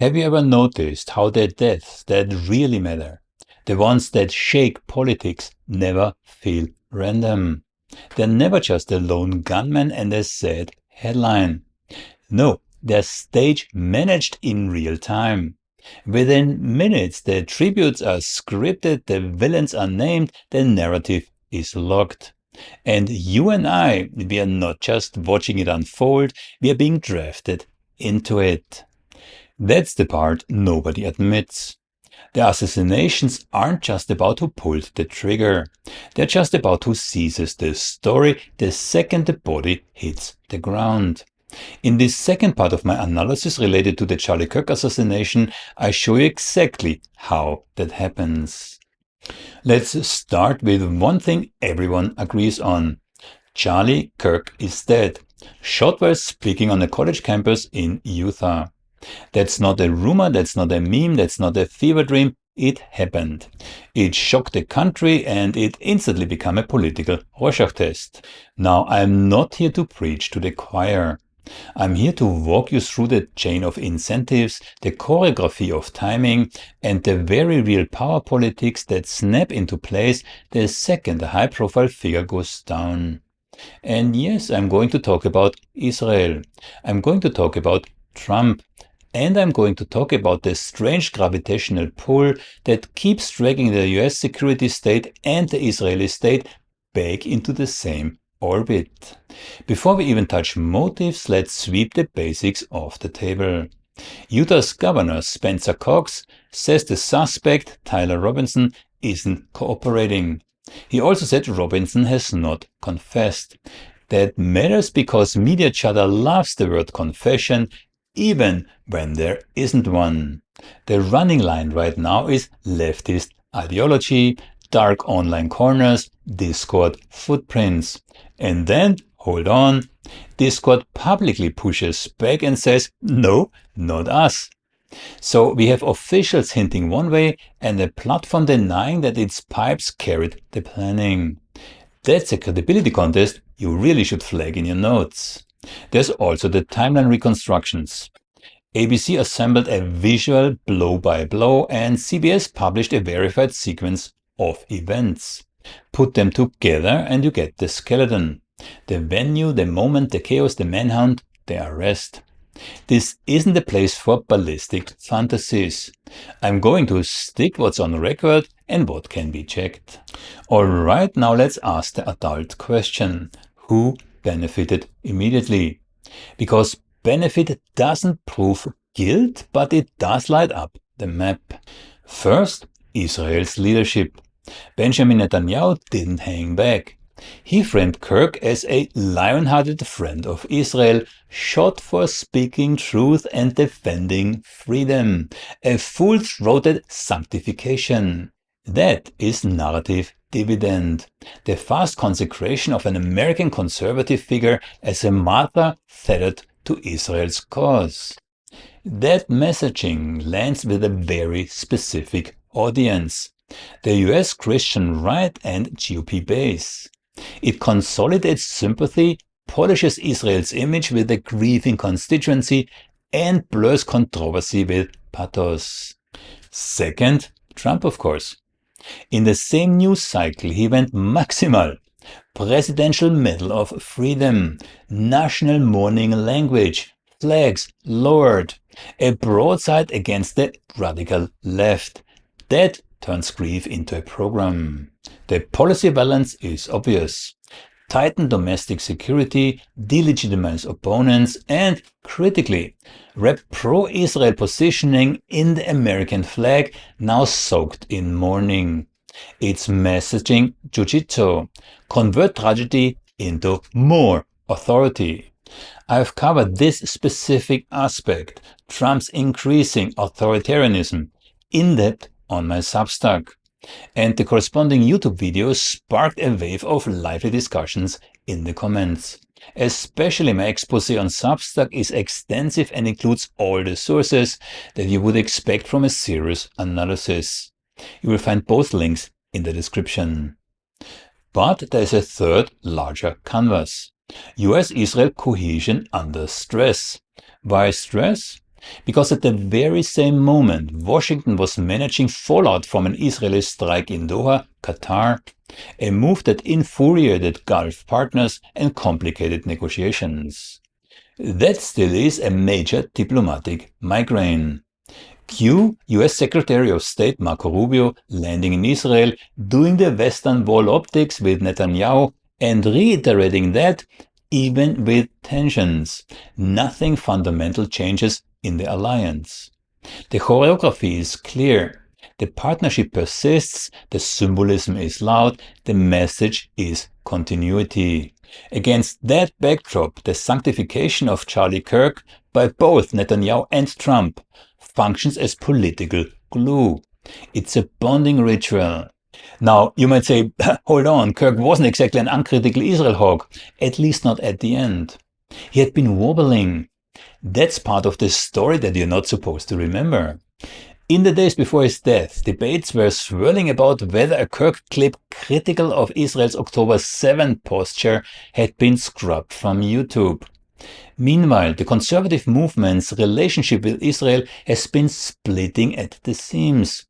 Have you ever noticed how the deaths that really matter, the ones that shake politics, never feel random? They're never just a lone gunman and a sad headline. No, they're stage managed in real time. Within minutes, the tributes are scripted, the villains are named, the narrative is locked. And you and I, we are not just watching it unfold, we are being drafted into it. That's the part nobody admits. The assassinations aren't just about who pulled the trigger. They're just about who seizes the story the second the body hits the ground. In this second part of my analysis related to the Charlie Kirk assassination, I show you exactly how that happens. Let's start with one thing everyone agrees on. Charlie Kirk is dead, shot while speaking on a college campus in Utah. That's not a rumor, that's not a meme, that's not a fever dream. It happened. It shocked the country and it instantly became a political Rorschach test. Now, I'm not here to preach to the choir. I'm here to walk you through the chain of incentives, the choreography of timing, and the very real power politics that snap into place the second a high-profile figure goes down. And yes, I'm going to talk about Israel. I'm going to talk about Trump. And I'm going to talk about the strange gravitational pull that keeps dragging the US security state and the Israeli state back into the same orbit. Before we even touch motives, let's sweep the basics off the table. Utah's governor, Spencer Cox, says the suspect, Tyler Robinson, isn't cooperating. He also said Robinson has not confessed. That matters because media chatter loves the word confession, even when there isn't one. The running line right now is leftist ideology, dark online corners, Discord footprints. And then, hold on, Discord publicly pushes back and says, no, not us. So we have officials hinting one way and a platform denying that its pipes carried the planning. That's a credibility contest you really should flag in your notes. There's also the timeline reconstructions. ABC assembled a visual blow-by-blow and CBS published a verified sequence of events. Put them together and you get the skeleton. The venue, the moment, the chaos, the manhunt, the arrest. This isn't a place for ballistic fantasies. I'm going to stick what's on record and what can be checked. Alright, now let's ask the adult question. Who benefited immediately? Because benefit doesn't prove guilt, but it does light up the map. First, Israel's leadership. Benjamin Netanyahu didn't hang back. He framed Kirk as a lion-hearted friend of Israel, shot for speaking truth and defending freedom. A full-throated sanctification. That is narrative dividend. The fast consecration of an American conservative figure as a martyr tethered to Israel's cause. That messaging lands with a very specific audience. The US Christian right and GOP base. It consolidates sympathy, polishes Israel's image with a grieving constituency, and blurs controversy with pathos. Second, Trump, of course. In the same news cycle, he went maximal. Presidential Medal of Freedom, national mourning language, flags lowered, a broadside against the radical left. That turns grief into a program. The policy balance is obvious. Tighten domestic security, delegitimize opponents, and, critically, wrap pro-Israel positioning in the American flag, now soaked in mourning. It's messaging jiu-jitsu. Convert tragedy into more authority. I've covered this specific aspect, Trump's increasing authoritarianism, in depth on my Substack. And the corresponding YouTube video sparked a wave of lively discussions in the comments. Especially my expose on Substack is extensive and includes all the sources that you would expect from a serious analysis. You will find both links in the description. But there is a third, larger canvas. US-Israel cohesion under stress. Why stress? Because at the very same moment, Washington was managing fallout from an Israeli strike in Doha, Qatar, a move that infuriated Gulf partners and complicated negotiations. That still is a major diplomatic migraine. Cue US Secretary of State Marco Rubio landing in Israel, doing the Western Wall optics with Netanyahu, and reiterating that, even with tensions, nothing fundamental changes in the alliance. The choreography is clear. The partnership persists, the symbolism is loud, the message is continuity. Against that backdrop, the sanctification of Charlie Kirk by both Netanyahu and Trump functions as political glue. It's a bonding ritual. Now, you might say, hold on, Kirk wasn't exactly an uncritical Israel hawk, at least not at the end. He had been wobbling. That's part of the story that you're not supposed to remember. In the days before his death, debates were swirling about whether a Kirk clip critical of Israel's October 7 posture had been scrubbed from YouTube. Meanwhile, the conservative movement's relationship with Israel has been splitting at the seams.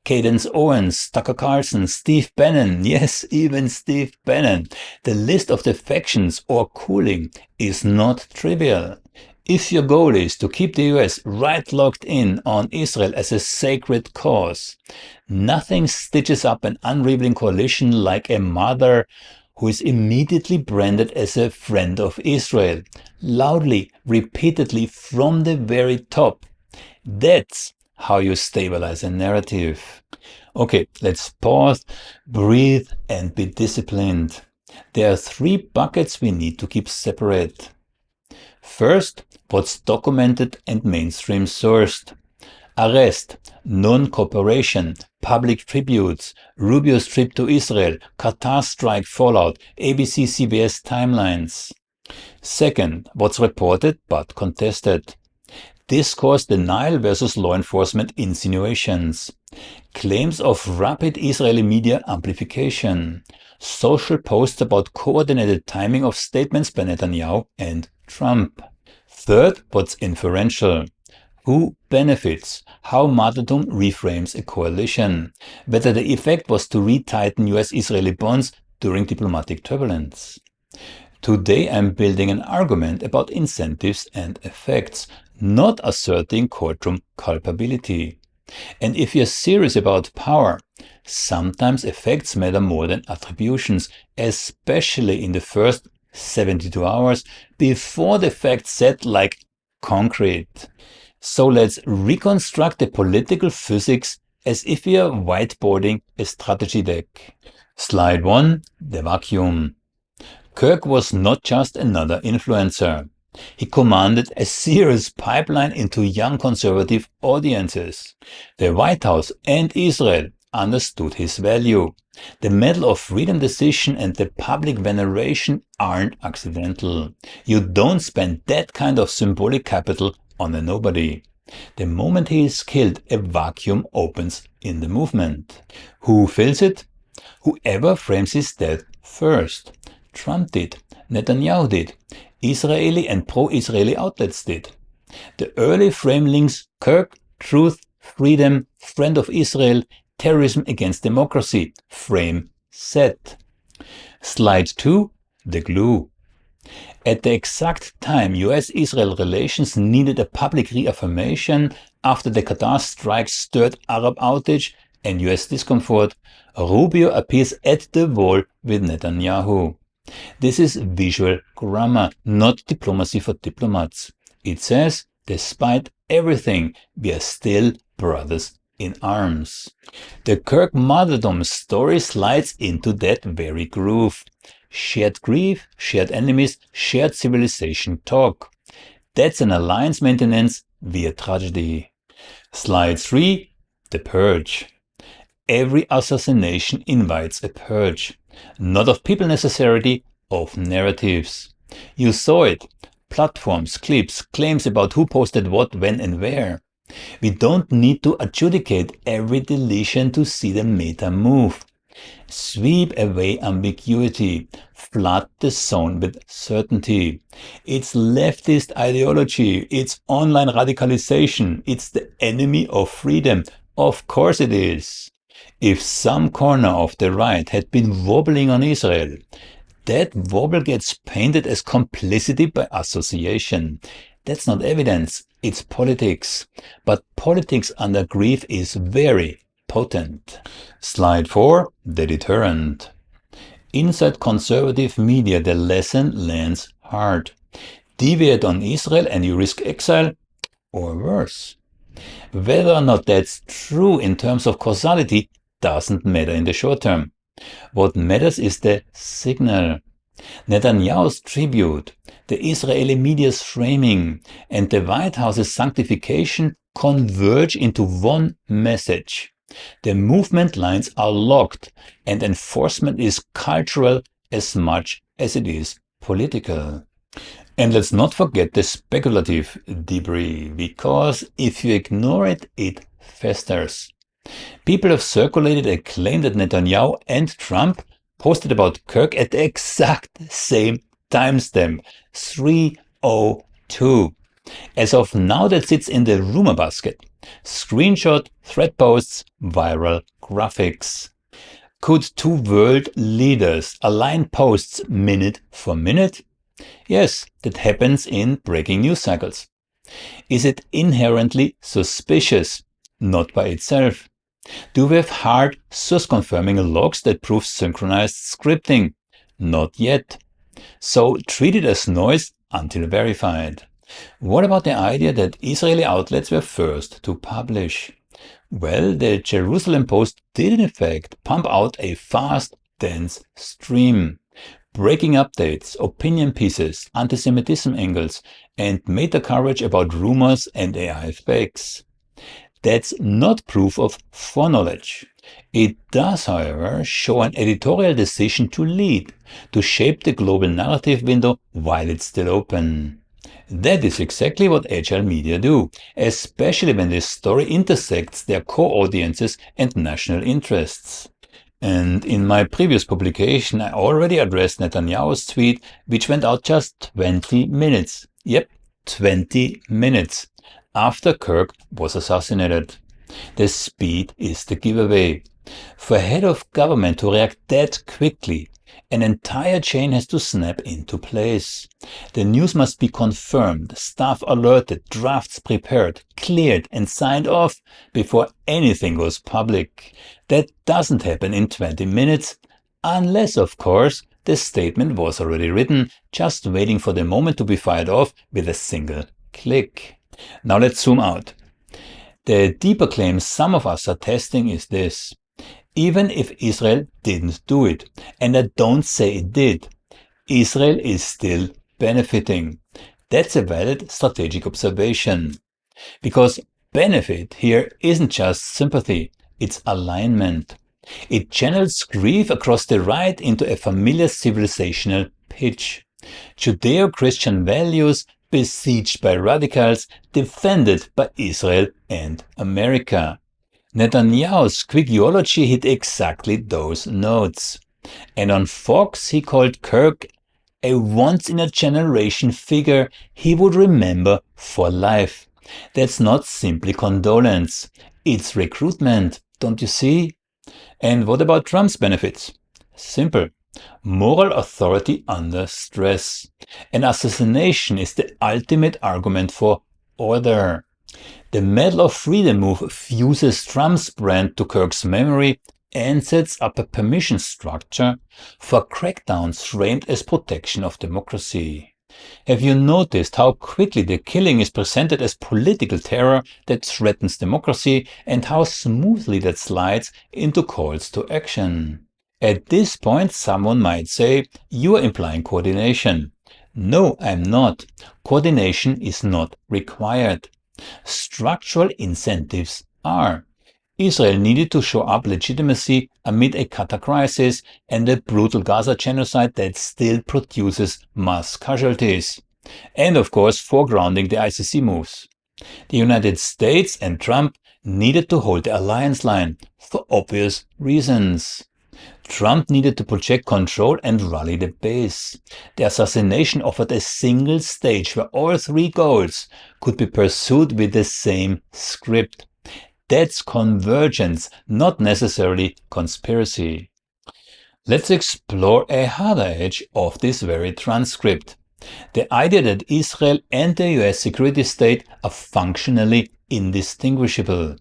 Cadence Owens, Tucker Carlson, Steve Bannon, yes, even Steve Bannon. The list of defections or cooling is not trivial. If your goal is to keep the US right locked in on Israel as a sacred cause, nothing stitches up an unraveling coalition like a mother who is immediately branded as a friend of Israel, loudly, repeatedly from the very top. That's how you stabilize a narrative. Okay, let's pause, breathe, and be disciplined. There are three buckets we need to keep separate. First, what's documented and mainstream sourced. Arrest, non-cooperation, public tributes, Rubio's trip to Israel, Qatar strike fallout, ABC-CBS timelines. Second, what's reported but contested. Discourse denial versus law enforcement insinuations. Claims of rapid Israeli media amplification. Social posts about coordinated timing of statements by Netanyahu and Trump. Third, what's inferential. Who benefits? How martyrdom reframes a coalition? Whether the effect was to retighten US-Israeli bonds during diplomatic turbulence. Today I'm building an argument about incentives and effects, not asserting courtroom culpability. And if you're serious about power, sometimes effects matter more than attributions, especially in the first 72 hours before the facts set like concrete. So let's reconstruct the political physics as if we are whiteboarding a strategy deck. Slide 1, the vacuum. Kirk was not just another influencer. He commanded a serious pipeline into young conservative audiences. The White House and Israel understood his value. The Medal of Freedom decision and the public veneration aren't accidental. You don't spend that kind of symbolic capital on a nobody. The moment he is killed, a vacuum opens in the movement. Who fills it? Whoever frames his death first. Trump did. Netanyahu did. Israeli and pro-Israeli outlets did. The early frame links Kirk, truth, freedom, friend of Israel, terrorism against democracy, frame set. Slide 2, the glue. At the exact time US-Israel relations needed a public reaffirmation after the Qatar strike stirred Arab outrage and US discomfort, Rubio appears at the wall with Netanyahu. This is visual grammar, not diplomacy for diplomats. It says, despite everything, we are still brothers in arms. The Kirk martyrdom story slides into that very groove. Shared grief, shared enemies, shared civilization talk. That's an alliance maintenance via tragedy. Slide 3, the purge. Every assassination invites a purge. Not of people necessarily, of narratives. You saw it. Platforms, clips, claims about who posted what, when and where. We don't need to adjudicate every deletion to see the meta move. Sweep away ambiguity, flood the zone with certainty. It's leftist ideology, it's online radicalization, it's the enemy of freedom. Of course it is. If some corner of the right had been wobbling on Israel, that wobble gets painted as complicity by association. That's not evidence, it's politics. But politics under grief is very potent. Slide 4, the deterrent. Inside conservative media, the lesson lands hard. Deviate on Israel and you risk exile, or worse. Whether or not that's true in terms of causality doesn't matter in the short term. What matters is the signal. Netanyahu's tribute, the Israeli media's framing, and the White House's sanctification converge into one message. The movement lines are locked, and enforcement is cultural as much as it is political. And let's not forget the speculative debris, because if you ignore it, it festers. People have circulated a claim that Netanyahu and Trump posted about Kirk at the exact same timestamp, 3:02. As of now, that sits in the rumor basket. Screenshot, thread posts, viral graphics. Could two world leaders align posts minute for minute? Yes, that happens in breaking news cycles. Is it inherently suspicious? Not by itself. Do we have hard source-confirming logs that prove synchronized scripting? Not yet. So treat it as noise until verified. What about the idea that Israeli outlets were first to publish? Well, the Jerusalem Post did in effect pump out a fast, dense stream. Breaking updates, opinion pieces, anti-Semitism angles, and meta coverage about rumors and AI fakes. That's not proof of foreknowledge. It does, however, show an editorial decision to lead, to shape the global narrative window while it's still open. That is exactly what agile media do, especially when the story intersects their core audiences and national interests. And in my previous publication, I already addressed Netanyahu's tweet, which went out just 20 minutes. Yep, 20 minutes after Kirk was assassinated. The speed is the giveaway. For a head of government to react that quickly, an entire chain has to snap into place. The news must be confirmed, staff alerted, drafts prepared, cleared and signed off before anything goes public. That doesn't happen in 20 minutes, unless, of course, the statement was already written, just waiting for the moment to be fired off with a single click. Now let's zoom out. The deeper claim some of us are testing is this. Even if Israel didn't do it, and I don't say it did, Israel is still benefiting. That's a valid strategic observation. Because benefit here isn't just sympathy, it's alignment. It channels grief across the right into a familiar civilizational pitch. Judeo-Christian values besieged by radicals, defended by Israel and America. Netanyahu's quick eulogy hit exactly those notes. And on Fox, he called Kirk a once-in-a-generation figure he would remember for life. That's not simply condolence, it's recruitment, don't you see? And what about Trump's benefits? Simple. Moral authority under stress. An assassination is the ultimate argument for order. The Medal of Freedom move fuses Trump's brand to Kirk's memory and sets up a permission structure for crackdowns framed as protection of democracy. Have you noticed how quickly the killing is presented as political terror that threatens democracy, and how smoothly that slides into calls to action? At this point, someone might say, you are implying coordination. No, I'm not. Coordination is not required. Structural incentives are. Israel needed to show up legitimacy amid a Qatar crisis and a brutal Gaza genocide that still produces mass casualties. And of course, foregrounding the ICC moves. The United States and Trump needed to hold the alliance line for obvious reasons. Trump needed to project control and rally the base. The assassination offered a single stage where all three goals could be pursued with the same script. That's convergence, not necessarily conspiracy. Let's explore a harder edge of this very transcript. The idea that Israel and the US security state are functionally indistinguishable.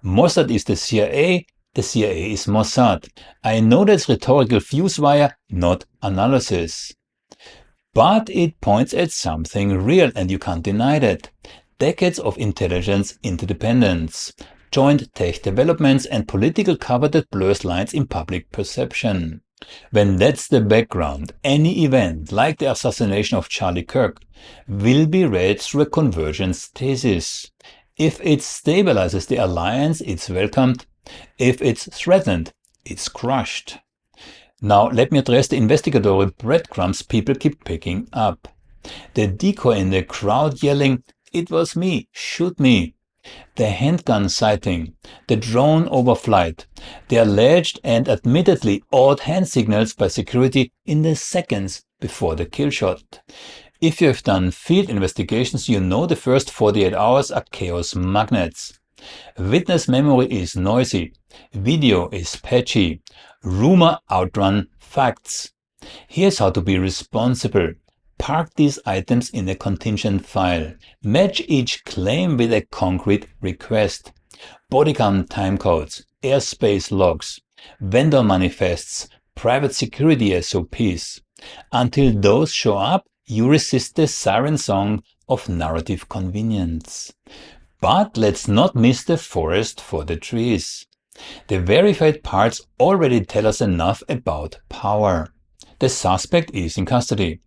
Mossad is the CIA is Mossad. I know that's rhetorical fuse wire, not analysis. But it points at something real and you can't deny that. Decades of intelligence interdependence, joint tech developments and political cover that blurs lines in public perception. When that's the background, any event like the assassination of Charlie Kirk will be read through a convergence thesis. If it stabilizes the alliance, it's welcomed. If it's threatened, it's crushed. Now let me address the investigatory breadcrumbs people keep picking up. The decoy in the crowd yelling, "It was me, shoot me." The handgun sighting, the drone overflight, the alleged and admittedly odd hand signals by security in the seconds before the kill shot. If you have done field investigations, you know the first 48 hours are chaos magnets. Witness memory is noisy, video is patchy, rumor outrun facts. Here's how to be responsible. Park these items in a contingent file. Match each claim with a concrete request. Bodycam timecodes, airspace logs, vendor manifests, private security SOPs. Until those show up, you resist the siren song of narrative convenience. But let's not miss the forest for the trees. The verified parts already tell us enough about power. The suspect is in custody.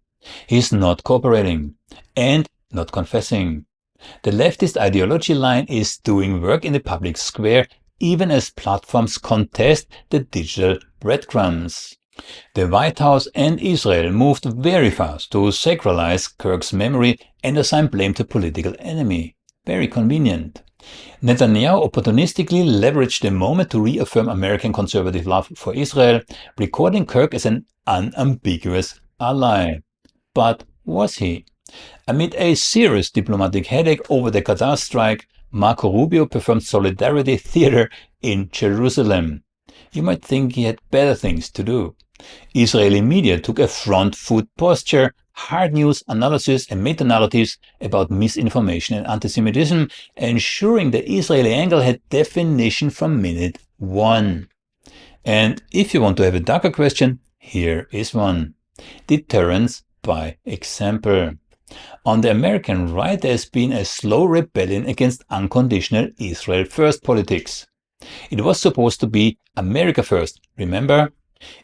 He's not cooperating and not confessing. The leftist ideology line is doing work in the public square even as platforms contest the digital breadcrumbs. The White House and Israel moved very fast to sacralize Kirk's memory and assign blame to political enemy. Very convenient. Netanyahu opportunistically leveraged the moment to reaffirm American conservative love for Israel, recording Kirk as an unambiguous ally. But was he? Amid a serious diplomatic headache over the Qatar strike, Marco Rubio performed solidarity theater in Jerusalem. You might think he had better things to do. Israeli media took a front foot posture, hard news analysis and meta-narratives about misinformation and anti-Semitism, ensuring the Israeli angle had definition from minute one. And if you want to have a darker question, here is one. Deterrence by example. On the American right, there's been a slow rebellion against unconditional Israel first politics. It was supposed to be America first, remember?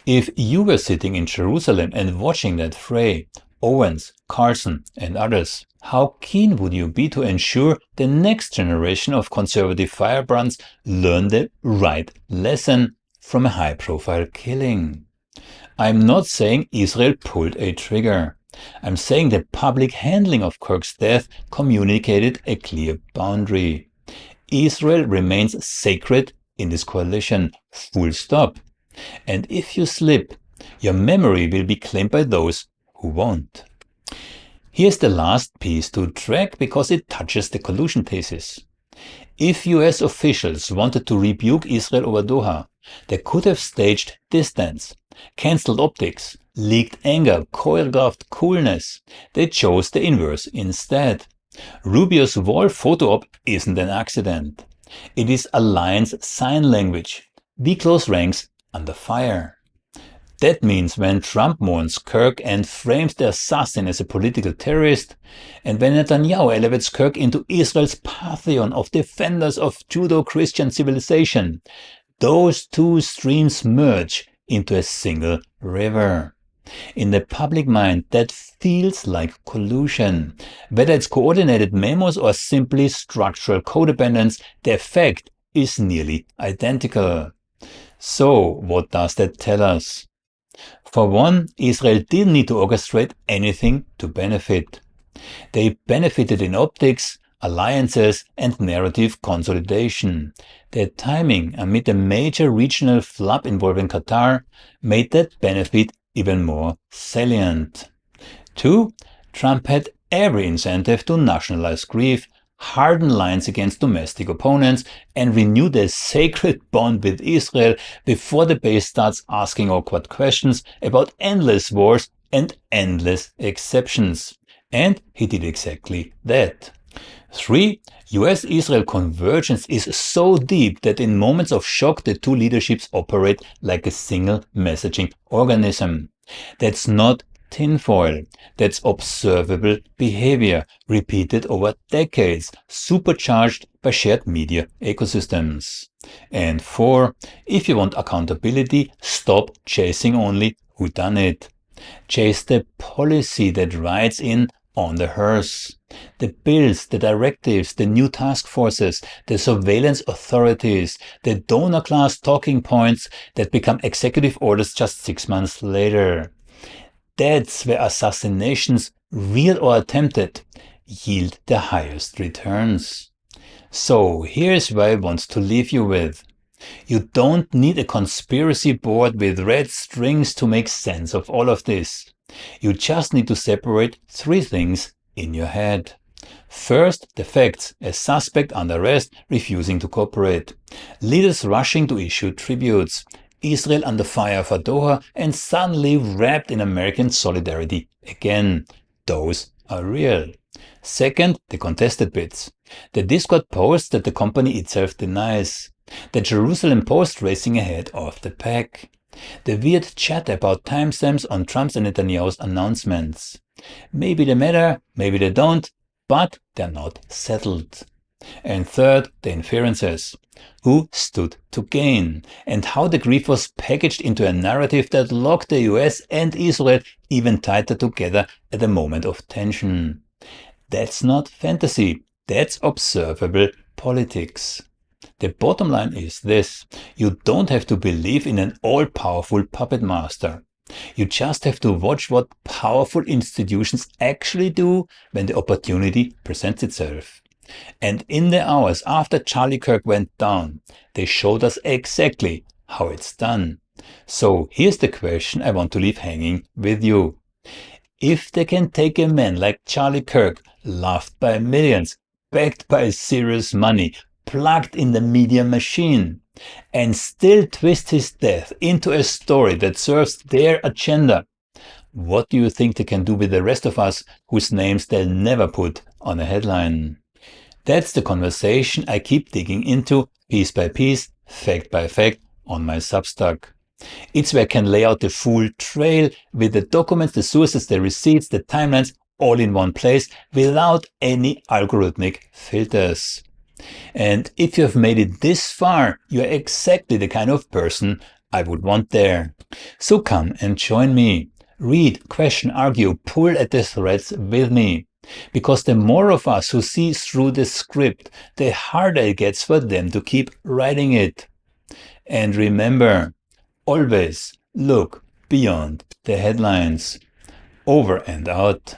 If you were sitting in Jerusalem and watching that fray, Owens, Carson and others, how keen would you be to ensure the next generation of conservative firebrands learn the right lesson from a high-profile killing? I'm not saying Israel pulled a trigger. I'm saying the public handling of Kirk's death communicated a clear boundary. Israel remains sacred in this coalition, full stop. And if you slip, your memory will be claimed by those who won't. Here's the last piece to track because it touches the collusion thesis. If US officials wanted to rebuke Israel over Doha, they could have staged distance, cancelled optics, leaked anger, choreographed coolness. They chose the inverse instead. Rubio's wall photo op isn't an accident. It is alliance sign language. We close ranks under fire. That means when Trump mourns Kirk and frames the assassin as a political terrorist, and when Netanyahu elevates Kirk into Israel's pantheon of defenders of Judeo-Christian civilization, those two streams merge into a single river. In the public mind, that feels like collusion. Whether it's coordinated memos or simply structural codependence, the effect is nearly identical. So, what does that tell us? For one, Israel didn't need to orchestrate anything to benefit. They benefited in optics, alliances, and narrative consolidation. The timing amid a major regional flub involving Qatar made that benefit even more salient. 2. Trump had every incentive to nationalize grief, harden lines against domestic opponents, and renew their sacred bond with Israel before the base starts asking awkward questions about endless wars and endless exceptions. And he did exactly that. 3. US-Israel convergence is so deep that in moments of shock the two leaderships operate like a single messaging organism. That's not tinfoil. That's observable behavior, repeated over decades, supercharged by shared media ecosystems. And 4. If you want accountability, stop chasing only whodunit. Chase the policy that rides in on the hearse. The bills, the directives, the new task forces, the surveillance authorities, the donor class talking points that become executive orders just 6 months later. That's where assassinations, real or attempted, yield the highest returns. So here's what I want to leave you with. You don't need a conspiracy board with red strings to make sense of all of this. You just need to separate 3 things in your head. First, the facts: a suspect under arrest refusing to cooperate, leaders rushing to issue tributes, Israel under fire for Doha, and suddenly wrapped in American solidarity again. Those are real. Second, the contested bits. The Discord posts that the company itself denies. The Jerusalem Post racing ahead of the pack. The weird chat about timestamps on Trump's and Netanyahu's announcements. Maybe they matter, maybe they don't, but they're not settled. And third, the inferences. Who stood to gain, and how the grief was packaged into a narrative that locked the US and Israel even tighter together at a moment of tension. That's not fantasy, that's observable politics. The bottom line is this: you don't have to believe in an all-powerful puppet master. You just have to watch what powerful institutions actually do when the opportunity presents itself. And in the hours after Charlie Kirk went down, they showed us exactly how it's done. So here's the question I want to leave hanging with you. If they can take a man like Charlie Kirk, loved by millions, backed by serious money, plugged in the media machine, and still twist his death into a story that serves their agenda, what do you think they can do with the rest of us whose names they'll never put on a headline? That's the conversation I keep digging into piece by piece, fact by fact, on my Substack. It's where I can lay out the full trail with the documents, the sources, the receipts, the timelines, all in one place without any algorithmic filters. And if you have made it this far, you're exactly the kind of person I would want there. So come and join me. Read, question, argue, pull at the threads with me. Because the more of us who see through the script, the harder it gets for them to keep writing it. And remember, always look beyond the headlines. Over and out.